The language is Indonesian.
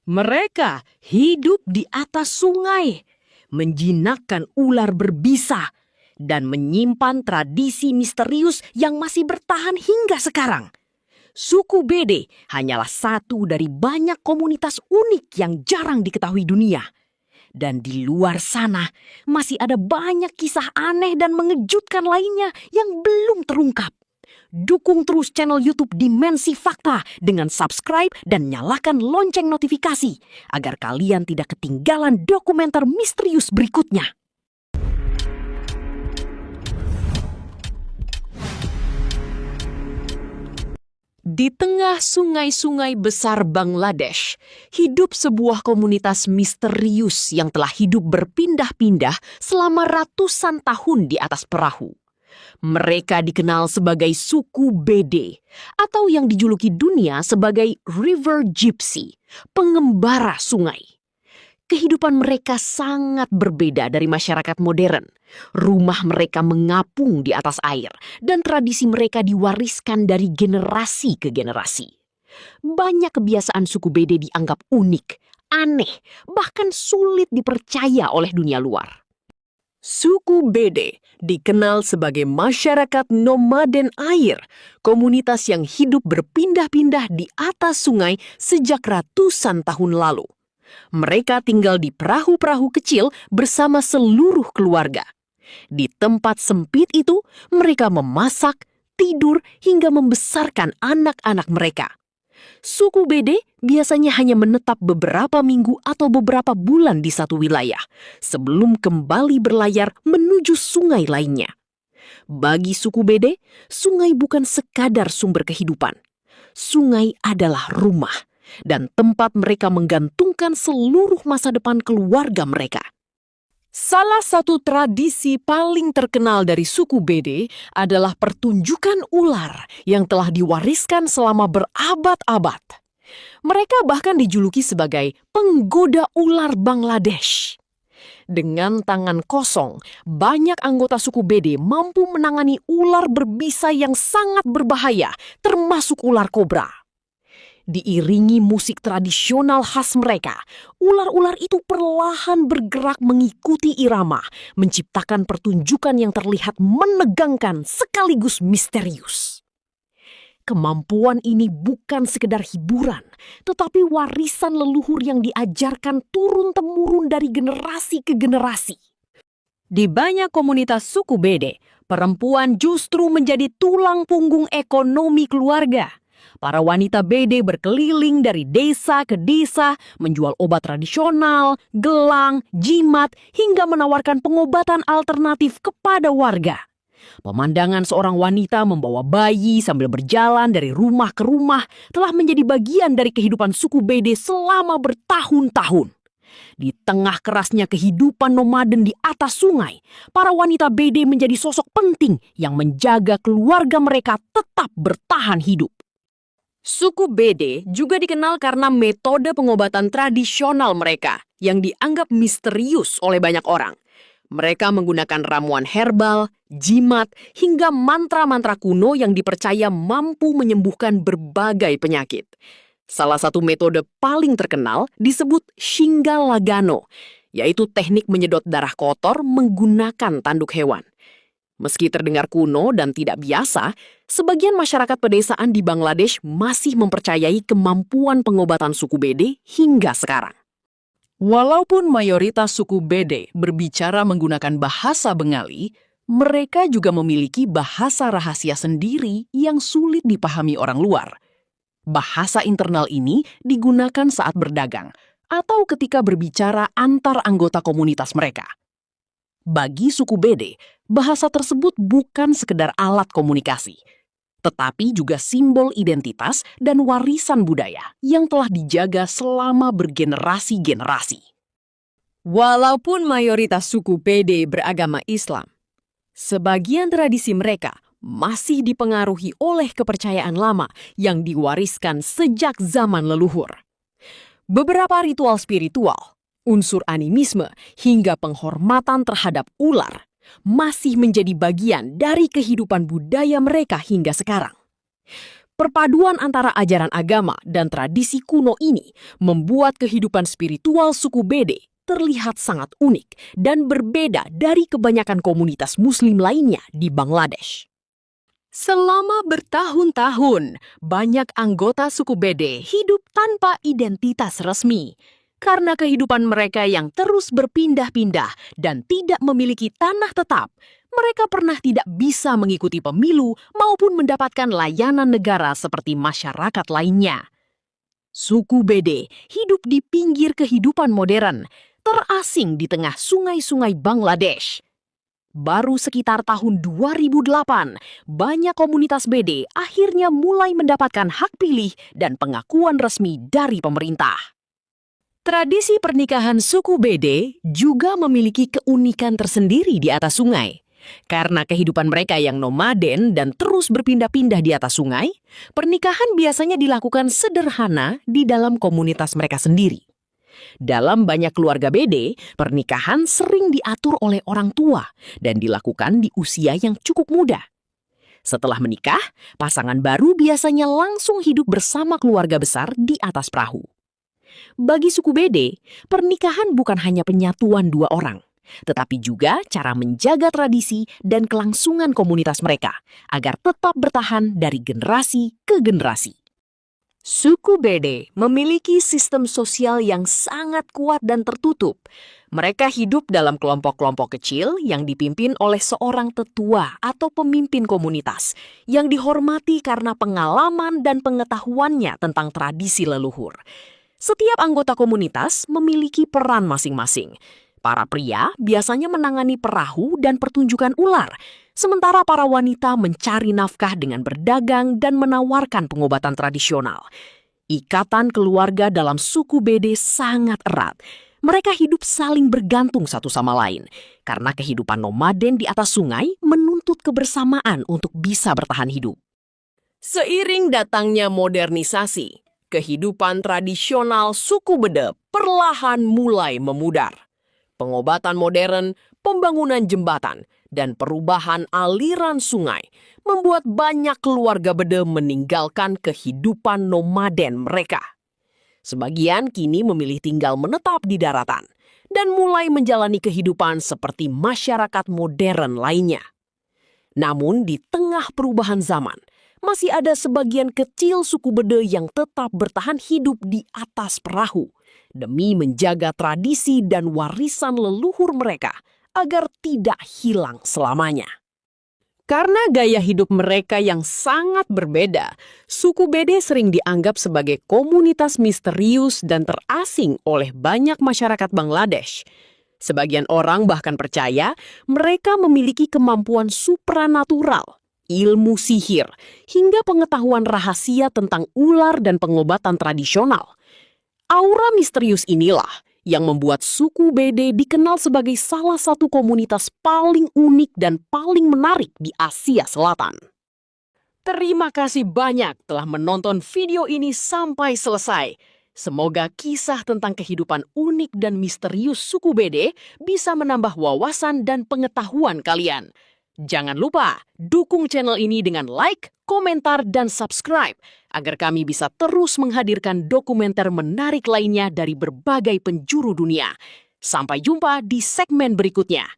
Mereka hidup di atas sungai, menjinakkan ular berbisa, dan menyimpan tradisi misterius yang masih bertahan hingga sekarang. Suku Bede hanyalah satu dari banyak komunitas unik yang jarang diketahui dunia. Dan di luar sana masih ada banyak kisah aneh dan mengejutkan lainnya yang belum terungkap. Dukung terus channel YouTube Dimensi Fakta dengan subscribe dan nyalakan lonceng notifikasi agar kalian tidak ketinggalan dokumenter misterius berikutnya. Di tengah sungai-sungai besar Bangladesh, hidup sebuah komunitas misterius yang telah hidup berpindah-pindah selama ratusan tahun di atas perahu. Mereka dikenal sebagai suku Bede, atau yang dijuluki dunia sebagai River Gypsy, pengembara sungai. Kehidupan mereka sangat berbeda dari masyarakat modern. Rumah mereka mengapung di atas air, dan tradisi mereka diwariskan dari generasi ke generasi. Banyak kebiasaan suku Bede dianggap unik, aneh, bahkan sulit dipercaya oleh dunia luar. Suku Bede dikenal sebagai masyarakat nomaden air, komunitas yang hidup berpindah-pindah di atas sungai sejak ratusan tahun lalu. Mereka tinggal di perahu-perahu kecil bersama seluruh keluarga. Di tempat sempit itu, mereka memasak, tidur, hingga membesarkan anak-anak mereka. Suku Bede biasanya hanya menetap beberapa minggu atau beberapa bulan di satu wilayah, sebelum kembali berlayar menuju sungai lainnya. Bagi suku Bede, sungai bukan sekadar sumber kehidupan. Sungai adalah rumah, dan tempat mereka menggantungkan seluruh masa depan keluarga mereka. Salah satu tradisi paling terkenal dari suku Bede adalah pertunjukan ular yang telah diwariskan selama berabad-abad. Mereka bahkan dijuluki sebagai penggoda ular Bangladesh. Dengan tangan kosong, banyak anggota suku Bede mampu menangani ular berbisa yang sangat berbahaya, termasuk ular kobra. Diiringi musik tradisional khas mereka, ular-ular itu perlahan bergerak mengikuti irama, menciptakan pertunjukan yang terlihat menegangkan sekaligus misterius. Kemampuan ini bukan sekedar hiburan, tetapi warisan leluhur yang diajarkan turun-temurun dari generasi ke generasi. Di banyak komunitas suku Bede, perempuan justru menjadi tulang punggung ekonomi keluarga. Para wanita Bede berkeliling dari desa ke desa, menjual obat tradisional, gelang, jimat, hingga menawarkan pengobatan alternatif kepada warga. Pemandangan seorang wanita membawa bayi sambil berjalan dari rumah ke rumah telah menjadi bagian dari kehidupan suku Bede selama bertahun-tahun. Di tengah kerasnya kehidupan nomaden di atas sungai, para wanita Bede menjadi sosok penting yang menjaga keluarga mereka tetap bertahan hidup. Suku Bede juga dikenal karena metode pengobatan tradisional mereka yang dianggap misterius oleh banyak orang. Mereka menggunakan ramuan herbal, jimat, hingga mantra-mantra kuno yang dipercaya mampu menyembuhkan berbagai penyakit. Salah satu metode paling terkenal disebut Shingalagano, yaitu teknik menyedot darah kotor menggunakan tanduk hewan. Meski terdengar kuno dan tidak biasa, sebagian masyarakat pedesaan di Bangladesh masih mempercayai kemampuan pengobatan suku Bede hingga sekarang. Walaupun mayoritas suku Bede berbicara menggunakan bahasa Bengali, mereka juga memiliki bahasa rahasia sendiri yang sulit dipahami orang luar. Bahasa internal ini digunakan saat berdagang atau ketika berbicara antar anggota komunitas mereka. Bagi suku Bede, bahasa tersebut bukan sekedar alat komunikasi, tetapi juga simbol identitas dan warisan budaya yang telah dijaga selama bergenerasi-generasi. Walaupun mayoritas suku Bede beragama Islam, sebagian tradisi mereka masih dipengaruhi oleh kepercayaan lama yang diwariskan sejak zaman leluhur. Beberapa ritual spiritual, unsur animisme, hingga penghormatan terhadap ular masih menjadi bagian dari kehidupan budaya mereka hingga sekarang. Perpaduan antara ajaran agama dan tradisi kuno ini membuat kehidupan spiritual suku Bede terlihat sangat unik dan berbeda dari kebanyakan komunitas Muslim lainnya di Bangladesh. Selama bertahun-tahun, banyak anggota suku Bede hidup tanpa identitas resmi. Karena kehidupan mereka yang terus berpindah-pindah dan tidak memiliki tanah tetap, mereka pernah tidak bisa mengikuti pemilu maupun mendapatkan layanan negara seperti masyarakat lainnya. Suku Bede hidup di pinggir kehidupan modern, terasing di tengah sungai-sungai Bangladesh. Baru sekitar tahun 2008, banyak komunitas Bede akhirnya mulai mendapatkan hak pilih dan pengakuan resmi dari pemerintah. Tradisi pernikahan suku Bede juga memiliki keunikan tersendiri di atas sungai. Karena kehidupan mereka yang nomaden dan terus berpindah-pindah di atas sungai, pernikahan biasanya dilakukan sederhana di dalam komunitas mereka sendiri. Dalam banyak keluarga Bede, pernikahan sering diatur oleh orang tua dan dilakukan di usia yang cukup muda. Setelah menikah, pasangan baru biasanya langsung hidup bersama keluarga besar di atas perahu. Bagi suku Bede, pernikahan bukan hanya penyatuan dua orang, tetapi juga cara menjaga tradisi dan kelangsungan komunitas mereka agar tetap bertahan dari generasi ke generasi. Suku Bede memiliki sistem sosial yang sangat kuat dan tertutup. Mereka hidup dalam kelompok-kelompok kecil yang dipimpin oleh seorang tetua atau pemimpin komunitas yang dihormati karena pengalaman dan pengetahuannya tentang tradisi leluhur. Setiap anggota komunitas memiliki peran masing-masing. Para pria biasanya menangani perahu dan pertunjukan ular, sementara para wanita mencari nafkah dengan berdagang dan menawarkan pengobatan tradisional. Ikatan keluarga dalam suku Bede sangat erat. Mereka hidup saling bergantung satu sama lain, karena kehidupan nomaden di atas sungai menuntut kebersamaan untuk bisa bertahan hidup. Seiring datangnya modernisasi, kehidupan tradisional suku Bede perlahan mulai memudar. Pengobatan modern, pembangunan jembatan, dan perubahan aliran sungai membuat banyak keluarga Bede meninggalkan kehidupan nomaden mereka. Sebagian kini memilih tinggal menetap di daratan dan mulai menjalani kehidupan seperti masyarakat modern lainnya. Namun di tengah perubahan zaman, masih ada sebagian kecil suku Bede yang tetap bertahan hidup di atas perahu demi menjaga tradisi dan warisan leluhur mereka agar tidak hilang selamanya. Karena gaya hidup mereka yang sangat berbeda, suku Bede sering dianggap sebagai komunitas misterius dan terasing oleh banyak masyarakat Bangladesh. Sebagian orang bahkan percaya mereka memiliki kemampuan supranatural, ilmu sihir, hingga pengetahuan rahasia tentang ular dan pengobatan tradisional. Aura misterius inilah yang membuat suku Bede dikenal sebagai salah satu komunitas paling unik dan paling menarik di Asia Selatan. Terima kasih banyak telah menonton video ini sampai selesai. Semoga kisah tentang kehidupan unik dan misterius suku Bede bisa menambah wawasan dan pengetahuan kalian. Jangan lupa dukung channel ini dengan like, komentar, dan subscribe agar kami bisa terus menghadirkan dokumenter menarik lainnya dari berbagai penjuru dunia. Sampai jumpa di segmen berikutnya.